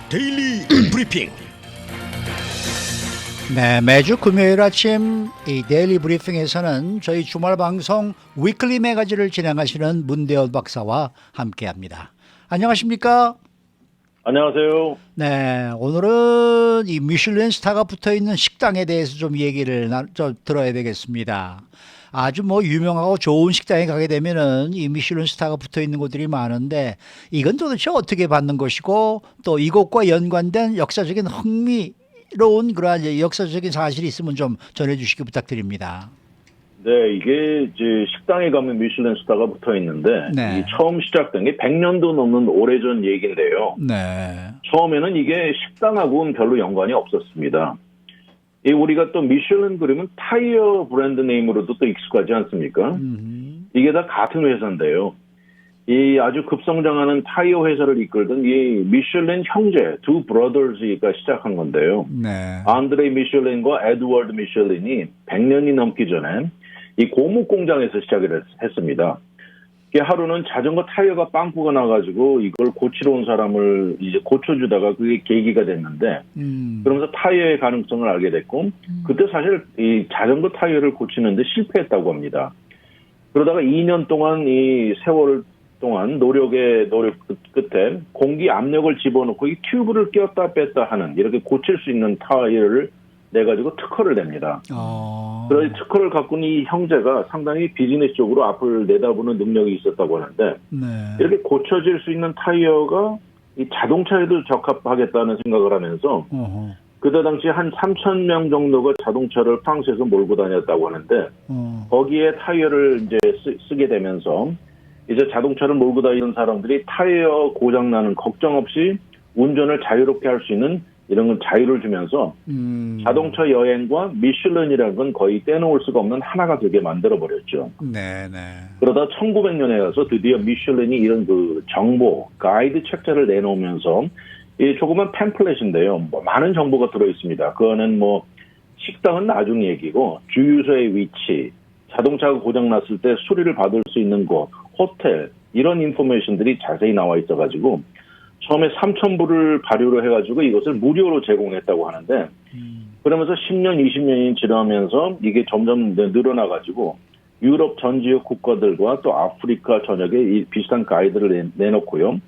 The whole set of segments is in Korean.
데일리 브리핑. 네, 매주 금요일 아침 이 데일리 브리핑에서는 저희 주말 방송 위클리 매거진을 진행하시는 문대열 박사와 함께합니다. 안녕하십니까? 안녕하세요. 네, 오늘은 이 미슐랭 스타가 붙어있는 식당에 대해서 좀 얘기를 들어야 되겠습니다. 아주 유명하고 좋은 식당에 가게 되면은 이 미슐랭 스타가 붙어있는 곳들이 많은데 이건 도대체 어떻게 받는 것이고 또 이곳과 연관된 역사적인 흥미로운 그러한 역사적인 사실이 있으면 좀 전해주시기 부탁드립니다. 네, 이게 이제 식당에 가면 미슐랭 스타가 붙어 있는데 네. 처음 시작된 게 100년도 넘는 오래전 얘기인데요. 네. 처음에는 이게 식당하고는 별로 연관이 없었습니다. 우리가 또 미슐랭 그러면 타이어 브랜드 네임으로도 또 익숙하지 않습니까? 이게 다 같은 회사인데요. 이 아주 급성장하는 타이어 회사를 이끌던 이 미슐랭 형제 두 브러더즈가 시작한 건데요. 네. 안드레 미슐랭과 에드워드 미슐랭이 100년이 넘기 전에 이 고무 공장에서 시작을 했습니다. 하루는 자전거 타이어가 빵꾸가 나가지고 이걸 고치러 온 사람을 이제 고쳐주다가 그게 계기가 됐는데, 그러면서 타이어의 가능성을 알게 됐고, 그때 사실 이 자전거 타이어를 고치는데 실패했다고 합니다. 그러다가 2년 동안 이 세월 동안 노력 끝에 공기 압력을 집어넣고 이 튜브를 꼈다 뺐다 하는 이렇게 고칠 수 있는 타이어를 내가지고 특허를 냅니다. 그래서 특허를 갖고 있는 이 형제가 상당히 비즈니스적으로 앞을 내다보는 능력이 있었다고 하는데, 네. 이렇게 고쳐질 수 있는 타이어가 이 자동차에도 적합하겠다는 생각을 하면서 그때 당시 한 3,000명 정도가 자동차를 프랑스에서 몰고 다녔다고 하는데, 거기에 타이어를 이제 쓰게 되면서 이제 자동차를 몰고 다니는 사람들이 타이어 고장 나는 걱정 없이 운전을 자유롭게 할 수 있는 이런 건 자유를 주면서 자동차 여행과 미슐랭이라는 건 거의 떼놓을 수가 없는 하나가 되게 만들어버렸죠. 네, 네. 그러다 1900년에 가서 드디어 미슐랭이 이런 그 정보, 가이드 책자를 내놓으면서 이 조그만 팸플렛인데요. 많은 정보가 들어있습니다. 그거는 식당은 나중 얘기고 주유소의 위치, 자동차가 고장났을 때 수리를 받을 수 있는 곳, 호텔, 이런 인포메이션들이 자세히 나와 있어가지고 처음에 3,000불을 발효를 해가지고 이것을 무료로 제공했다고 하는데, 그러면서 10년, 20년이 지나면서 이게 점점 늘어나가지고 유럽 전 지역 국가들과 또 아프리카 전역에 이 비슷한 가이드를 내놓고요.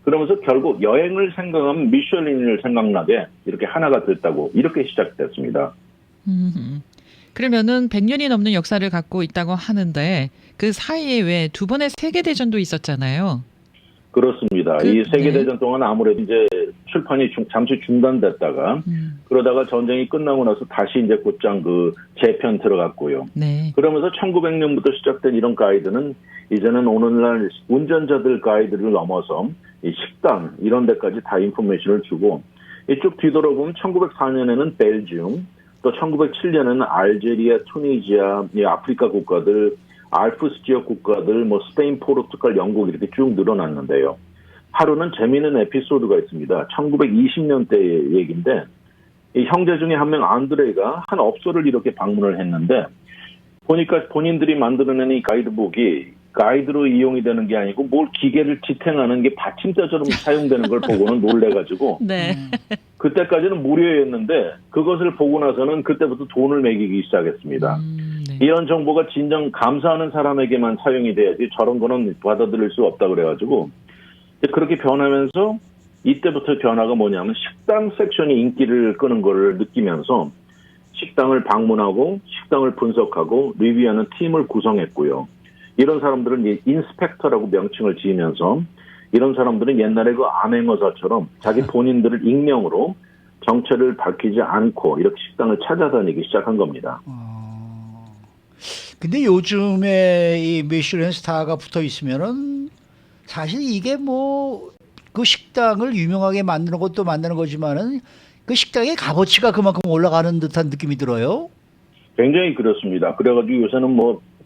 그러면서 결국 여행을 생각하면 미슐랭을 생각나게 이렇게 하나가 됐다고 이렇게 시작됐습니다. 그러면은 100년이 넘는 역사를 갖고 있다고 하는데 그 사이에 왜 두 번의 세계대전도 있었잖아요. 그렇습니다. 이 세계대전 동안 아무래도 이제 출판이 잠시 중단됐다가 그러다가 전쟁이 끝나고 나서 다시 이제 곧장 그 재편 들어갔고요. 네. 그러면서 1900년부터 시작된 이런 가이드는 이제는 오늘날 운전자들 가이드를 넘어서 이 식당 이런 데까지 다 인포메이션을 주고, 이쪽 뒤돌아보면 1904년에는 벨지움, 또 1907년에는 알제리아, 투니지아, 이 아프리카 국가들, 알프스 지역 국가들, 스페인, 포르투갈, 영국 이렇게 쭉 늘어났는데요. 하루는 재미있는 에피소드가 있습니다. 1920년대 얘기인데, 이 형제 중에 한 명 안드레가 한 업소를 이렇게 방문을 했는데, 보니까 본인들이 만들어낸 이 가이드북이 가이드로 이용이 되는 게 아니고 뭘 기계를 지탱하는 게 받침대처럼 사용되는 걸 보고는 놀래가지고 네. 그때까지는 무료였는데 그것을 보고 나서는 그때부터 돈을 매기기 시작했습니다. 네. 이런 정보가 진정 감사하는 사람에게만 사용이 돼야지 저런 거는 받아들일 수 없다 그래가지고 그렇게 변하면서 이때부터 변화가 뭐냐면 식당 섹션이 인기를 끄는 걸 느끼면서 식당을 방문하고 식당을 분석하고 리뷰하는 팀을 구성했고요. 이런 사람들은 인스펙터라고 명칭을 지으면서 이런 사람들은 옛날에 그 암행어사처럼 자기 본인들을 익명으로 정체를 밝히지 않고 이렇게 식당을 찾아다니기 시작한 겁니다. 근데 요즘에 이 미슐랭 스타가 붙어 있으면은 사실 이게 그 식당을 유명하게 만드는 것도 만드는 거지만은 그 식당의 값어치가 그만큼 올라가는 듯한 느낌이 들어요. 굉장히 그렇습니다. 그래가지고 요새는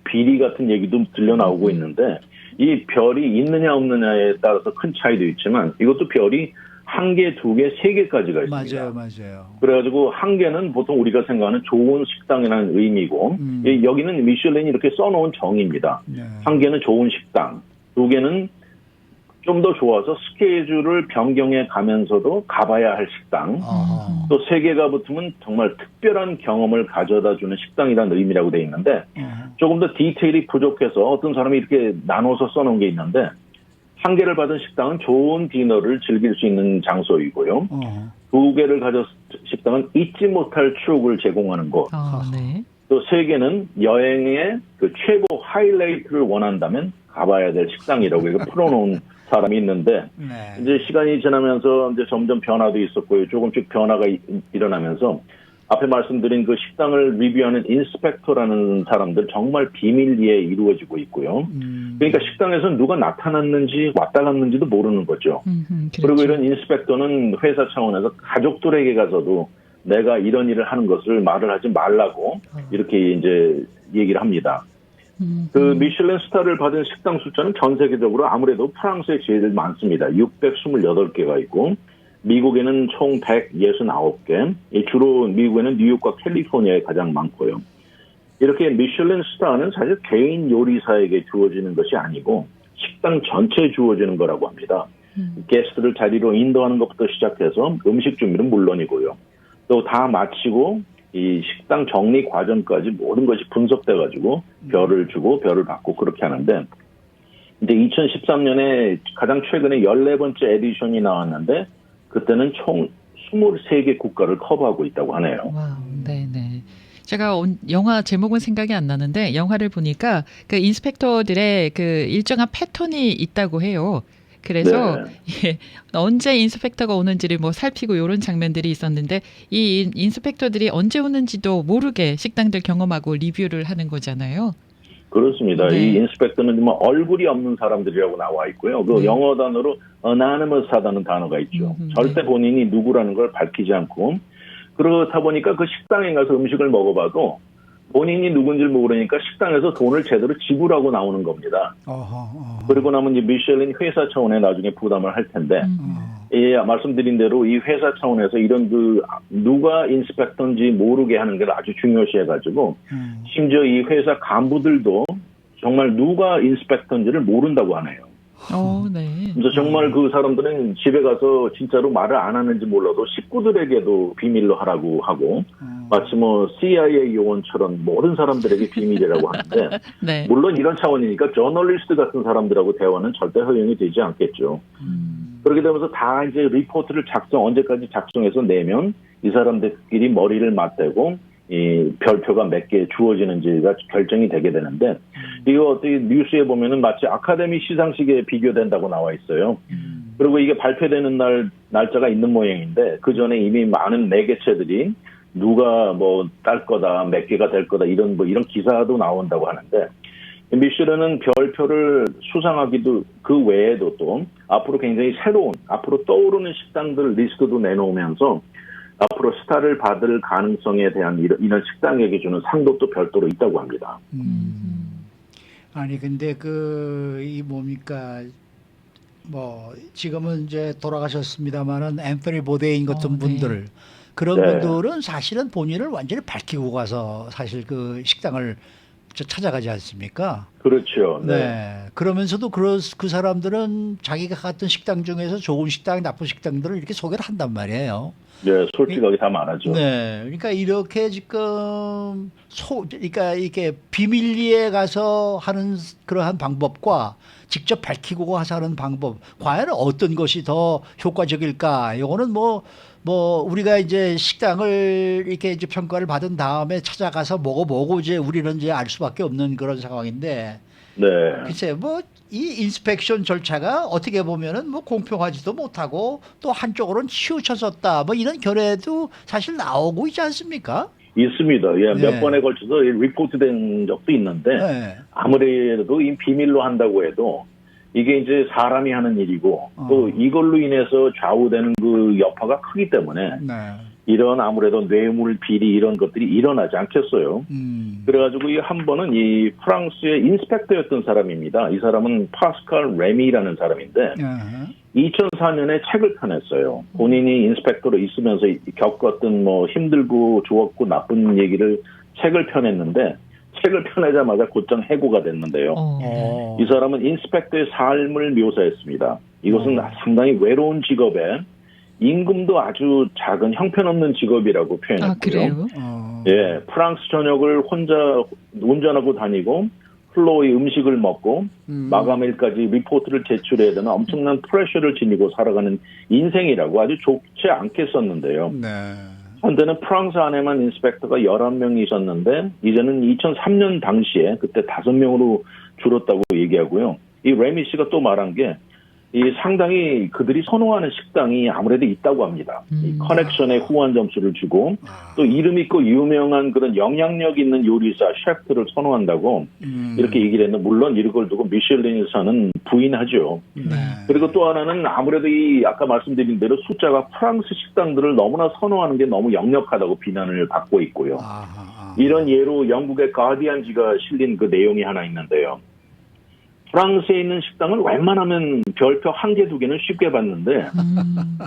비리 같은 얘기도 들려 나오고 있는데 이 별이 있느냐 없느냐에 따라서 큰 차이도 있지만 이것도 별이 1개, 2개, 3개까지가 있습니다. 맞아요. 그래가지고 1개는 보통 우리가 생각하는 좋은 식당이라는 의미고 여기는 미슐랭이 이렇게 써놓은 정의입니다. 네. 1개는 좋은 식당, 2개는 좀 더 좋아서 스케줄을 변경해 가면서도 가봐야 할 식당. 또 세 개가 붙으면 정말 특별한 경험을 가져다주는 식당이라는 의미라고 돼 있는데 조금 더 디테일이 부족해서 어떤 사람이 이렇게 나눠서 써놓은 게 있는데 한 개를 받은 식당은 좋은 디너를 즐길 수 있는 장소이고요. 두 개를 가진 식당은 잊지 못할 추억을 제공하는 곳. 네. 또 세 개는 여행의 그 최고 하이라이트를 원한다면 가봐야 될 식당이라고 이렇게 풀어놓은 사람이 있는데 네. 이제 시간이 지나면서 이제 점점 변화도 있었고요. 조금씩 변화가 일어나면서 앞에 말씀드린 그 식당을 리뷰하는 인스펙터라는 사람들 정말 비밀리에 이루어지고 있고요. 그러니까 식당에서 누가 나타났는지 왔다 갔는지도 모르는 거죠. 그렇죠. 그리고 이런 인스펙터는 회사 차원에서 가족들에게 가서도 내가 이런 일을 하는 것을 말을 하지 말라고 이렇게 이제 얘기를 합니다. 그 미슐랭 스타를 받은 식당 숫자는 전 세계적으로 아무래도 프랑스에 제일 많습니다. 628개가 있고 미국에는 총 169개, 주로 미국에는 뉴욕과 캘리포니아에 가장 많고요. 이렇게 미슐랭 스타는 사실 개인 요리사에게 주어지는 것이 아니고 식당 전체에 주어지는 거라고 합니다. 게스트를 자리로 인도하는 것부터 시작해서 음식 준비는 물론이고요. 또 다 마치고 이 식당 정리 과정까지 모든 것이 분석돼가지고 별을 주고 별을 받고 그렇게 하는데 이제 2013년에 가장 최근에 14번째 에디션이 나왔는데 그때는 총 23개 국가를 커버하고 있다고 하네요. 와우, 네네. 제가 영화 제목은 생각이 안 나는데 영화를 보니까 그 인스펙터들의 그 일정한 패턴이 있다고 해요. 그래서 예, 언제 인스펙터가 오는지를 뭐 살피고 이런 장면들이 있었는데 이 인스펙터들이 언제 오는지도 모르게 식당들 경험하고 리뷰를 하는 거잖아요. 그렇습니다. 네. 이 인스펙터는 뭐 얼굴이 없는 사람들이라고 나와 있고요. 그 영어 단어로 anonymous하다는 단어가 있죠. 절대 본인이 누구라는 걸 밝히지 않고 그렇다 보니까 그 식당에 가서 음식을 먹어봐도 본인이 누군지 모르니까 식당에서 돈을 제대로 지불하고 나오는 겁니다. 그리고 나면 이제 미슐랭 회사 차원에 나중에 부담을 할 텐데, 예, 말씀드린 대로 이 회사 차원에서 이런 그 누가 인스펙터인지 모르게 하는 게 아주 중요시해가지고, 심지어 이 회사 간부들도 정말 누가 인스펙터인지를 모른다고 하네요. 네. 그래서 정말 그 사람들은 집에 가서 진짜로 말을 안 하는지 몰라도 식구들에게도 비밀로 하라고 하고 마치 뭐 CIA 요원처럼 모든 사람들에게 비밀이라고 하는데 네. 물론 이런 차원이니까 저널리스트 같은 사람들하고 대화는 절대 허용이 되지 않겠죠. 그렇게 되면서 다 이제 리포트를 언제까지 작성해서 내면 이 사람들끼리 머리를 맞대고 이 별표가 몇 개 주어지는지가 결정이 되게 되는데 이거 어떻게 뉴스에 보면은 마치 아카데미 시상식에 비교된다고 나와 있어요. 그리고 이게 발표되는 날짜가 있는 모양인데 그 전에 이미 많은 매개체들이 누가 뭐 딸 거다, 몇 개가 될 거다 이런 기사도 나온다고 하는데 미슐랭은 별표를 수상하기도 그 외에도 또 앞으로 굉장히 새로운 앞으로 떠오르는 식당들 리스트도 내놓으면서 앞으로 스타를 받을 가능성에 대한 이런 식당에게 주는 상도 또 별도로 있다고 합니다. 아니 근데 이 뭡니까 뭐 지금은 이제 돌아가셨습니다만은 앤서니 보데인 같은 분들 그런 분들은 사실은 본인을 완전히 밝히고 가서 사실 그 식당을 찾아가지 않습니까? 그렇죠. 네. 그러면서도 그 사람들은 자기가 갔던 식당 중에서 좋은 식당, 나쁜 식당들을 이렇게 소개를 한단 말이에요. 네, 솔직하게 다 말하죠. 네. 그러니까 이렇게 지금 그러니까 이렇게 비밀리에 가서 하는 그러한 방법과 직접 밝히고 가서 하는 방법, 과연 어떤 것이 더 효과적일까? 이거는 뭐 우리가 이제 식당을 이렇게 이제 평가를 받은 다음에 찾아가서 먹어보고 이제 우리는 이제 알 수밖에 없는 그런 상황인데. 네. 글쎄요, 이 인스펙션 절차가 어떻게 보면은 뭐 공평하지도 못하고 또 한쪽으로는 치우쳐졌다 뭐 이런 견해도 사실 나오고 있지 않습니까? 있습니다. 예, 네. 몇 번에 걸쳐서 리포트된 적도 있는데 네. 아무래도 이 비밀로 한다고 해도 이게 이제 사람이 하는 일이고 또 이걸로 인해서 좌우되는 그 여파가 크기 때문에 네. 이런 아무래도 뇌물 비리 이런 것들이 일어나지 않겠어요. 그래가지고 한 번은 이 프랑스의 인스펙터였던 사람입니다. 이 사람은 파스칼 레미라는 사람인데 2004년에 책을 펴냈어요. 본인이 인스펙터로 있으면서 겪었던 뭐 힘들고 좋았고 나쁜 얘기를 책을 펴냈는데 책을 펴내자마자 곧장 해고가 됐는데요. 이 사람은 인스펙터의 삶을 묘사했습니다. 이것은 상당히 외로운 직업에 임금도 아주 작은 형편없는 직업이라고 표현했고요. 아, 그래요? 예, 프랑스 전역을 혼자 운전하고 다니고 플로의 음식을 먹고 마감일까지 리포트를 제출해야 되는 엄청난 프레셔를 지니고 살아가는 인생이라고 아주 좋지 않게 썼는데요. 네. 한때는 프랑스 안에만 인스펙터가 11명이 있었는데 이제는 2003년 당시에 그때 5명으로 줄었다고 얘기하고요. 이 레미 씨가 또 말한 게 이 상당히 그들이 선호하는 식당이 아무래도 있다고 합니다. 이 커넥션에 후한 점수를 주고 또 이름 있고 유명한 그런 영향력 있는 요리사, 셰프들을 선호한다고 이렇게 얘기를 했는데 물론 이걸 두고 미슐린에서는 부인하죠. 네. 그리고 또 하나는 아무래도 이 아까 말씀드린 대로 숫자가 프랑스 식당들을 너무나 선호하는 게 너무 역력하다고 비난을 받고 있고요. 이런 예로 영국의 가디언지가 실린 그 내용이 하나 있는데요. 프랑스에 있는 식당은 웬만하면 별표 1개, 2개는 쉽게 봤는데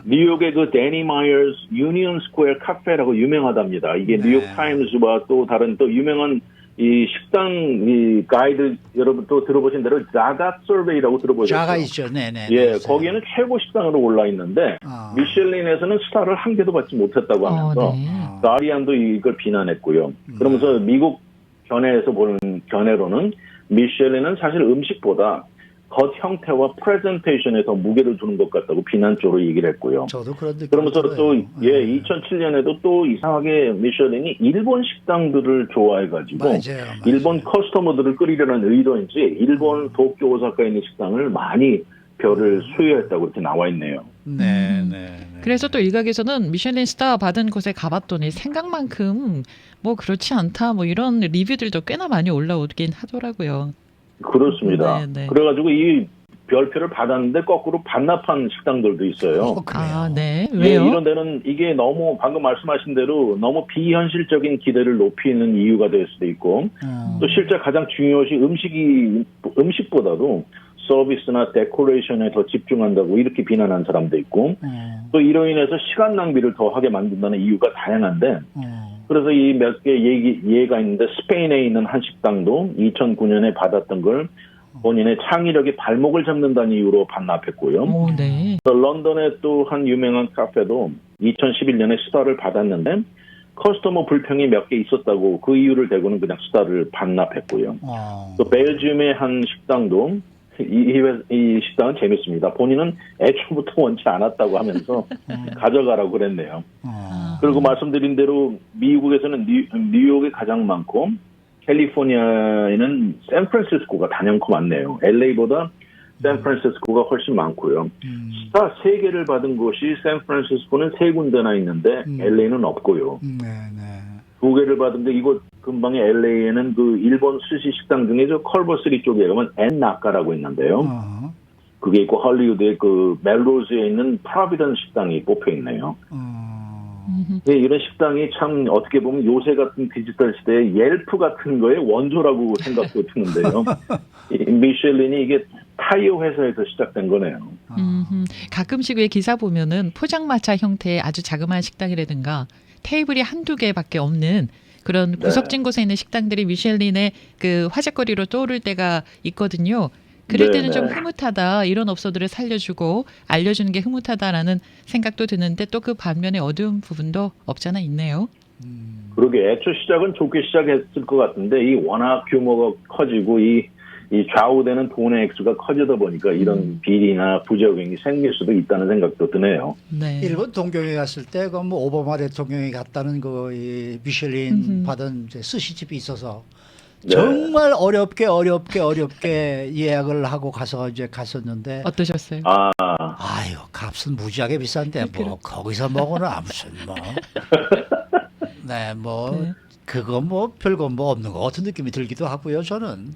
뉴욕의 그 데니 마이어스 유니언 스퀘어 카페라고 유명하답니다. 이게 네. 뉴욕 타임즈와 또 다른 또 유명한 이 식당 이 가이드 여러분 또 들어보신 대로 자가 서베이라고 들어보셨죠? 자가 있죠. 네네. 예, 거기에는 최고 식당으로 올라 있는데 미슐린에서는 스타를 1개도 받지 못했다고 하면서 네. 가디언도 이걸 비난했고요. 그러면서 미국 견해에서 보는 견해로는 미슐린은 사실 음식보다 겉 형태와 프레젠테이션에 더 무게를 두는 것 같다고 비난 쪽으로 얘기를 했고요. 저도 그런 느낌. 그러면서 또 2007년에도 또 이상하게 미슐린이 일본 식당들을 좋아해가지고 맞아요. 일본 커스터머들을 끌이려는 의도인지 일본 도쿄 오사카에 있는 식당을 많이 별을 수여했다고 이렇게 나와 있네요. 네. 그래서 또 일각에서는 미슐린 스타 받은 곳에 가봤더니 생각만큼 뭐 그렇지 않다 뭐 이런 리뷰들도 꽤나 많이 올라오긴 하더라고요. 그렇습니다. 네. 그래가지고 이 별표를 받았는데 거꾸로 반납한 식당들도 있어요. 아, 네. 예, 왜요? 이런 데는 이게 너무 방금 말씀하신 대로 너무 비현실적인 기대를 높이는 이유가 될 수도 있고 또 실제 가장 중요시 음식보다도 서비스나 데코레이션에 더 집중한다고 이렇게 비난한 사람도 있고 또 이로 인해서 시간 낭비를 더 하게 만든다는 이유가 다양한데 그래서 이 몇 개 예가 있는데 스페인에 있는 한 식당도 2009년에 받았던 걸 본인의 창의력이 발목을 잡는다는 이유로 반납했고요. 오, 네. 런던의 또 한 유명한 카페도 2011년에 스타를 받았는데 커스터머 불평이 몇 개 있었다고 그 이유를 대고는 그냥 스타를 반납했고요. 또 벨지움의 한 식당도 이 식당은 재밌습니다. 본인은 애초부터 원치 않았다고 하면서 가져가라고 그랬네요. 그리고 말씀드린 대로 미국에서는 뉴욕이 가장 많고 캘리포니아에는 샌프란시스코가 단연코 많네요. LA보다 샌프란시스코가 훨씬 많고요. 스타 3개를 받은 곳이 샌프란시스코는 3군데나 있는데 LA는 없고요. 2개를 받은데 이곳 근방의 LA에는 그 일본 스시 식당 중에 저 컬버스리 쪽에 가면 엔나카라고 있는데요. 그게 있고 할리우드의 그 멜로즈에 있는 프라비던 식당이 뽑혀 있네요. 네, 이런 식당이 참 어떻게 보면 요새 같은 디지털 시대에 옐프 같은 거의 원조라고 생각도 드는데요. 미슐린이 이게 타이어 회사에서 시작된 거네요. 가끔씩 왜 기사 보면은 포장마차 형태의 아주 자그마한 식당이라든가 테이블이 한두 개밖에 없는 그런 구석진 곳에 있는 식당들이 미슐린의 그 화제거리로 떠오를 때가 있거든요. 그럴 때는 좀 흐뭇하다. 이런 업소들을 살려주고 알려주는 게 흐뭇하다라는 생각도 드는데 또 그 반면에 어두운 부분도 없잖아 있네요. 그러게 애초 시작은 좋게 시작했을 것 같은데 이 워낙 규모가 커지고 이 좌우되는 돈의 액수가 커지다 보니까 이런 비리나 부작용이 생길 수도 있다는 생각도 드네요. 네. 일본 동경에 갔을 때 그 뭐 오바마 대통령이 갔다는 그 미슐린 받은 이제 스시집이 있어서 정말 어렵게 예약을 하고 가서 이제 갔었는데 어떠셨어요? 아유 값은 무지하게 비싼데 뭐 거기서 먹으나 무슨 뭐 그거 뭐 별거 뭐 없는 것 같은 느낌이 들기도 하고요. 저는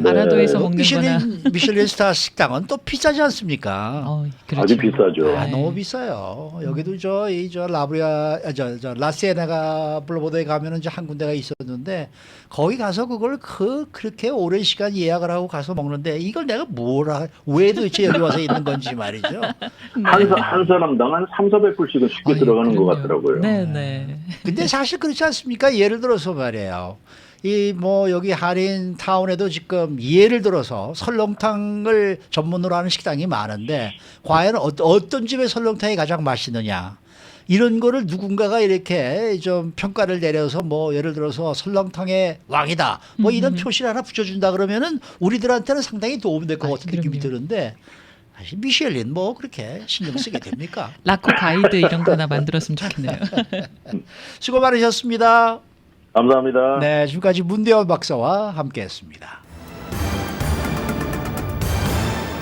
아라도에서 먹는거나 미슐린 스타 식당은 또 비싸지 않습니까? 그렇죠. 아주 비싸죠. 너무 비싸요. 여기도 저 라시에나가 블루보드에 가면은 이제 한 군데가 있었는데 거기 가서 그걸 그렇게 오랜 시간 예약을 하고 가서 먹는데 이걸 내가 왜 도대체 여기 와서 있는 건지 말이죠. 한 사람당 한 300~400불씩은 쉽게 들어가는 것 같더라고요. 네. 근데 사실 그렇지 않습니까? 예를 들어서 말이에요. 이 뭐 여기 한인 타운에도 지금 예를 들어서 설렁탕을 전문으로 하는 식당이 많은데 과연 어떤 집의 설렁탕이 가장 맛있느냐 이런 거를 누군가가 이렇게 좀 평가를 내려서 뭐 예를 들어서 설렁탕의 왕이다 뭐 이런 표시를 하나 붙여준다 그러면은 우리들한테는 상당히 도움될 것 같은 느낌이 그럼요. 드는데 사실 미쉐린 뭐 그렇게 신경 쓰게 됩니까? 라코 가이드 이런 거 하나 만들었으면 좋겠네요. 수고 많으셨습니다. 감사합니다. 네, 지금까지 문대원 박사와 함께했습니다.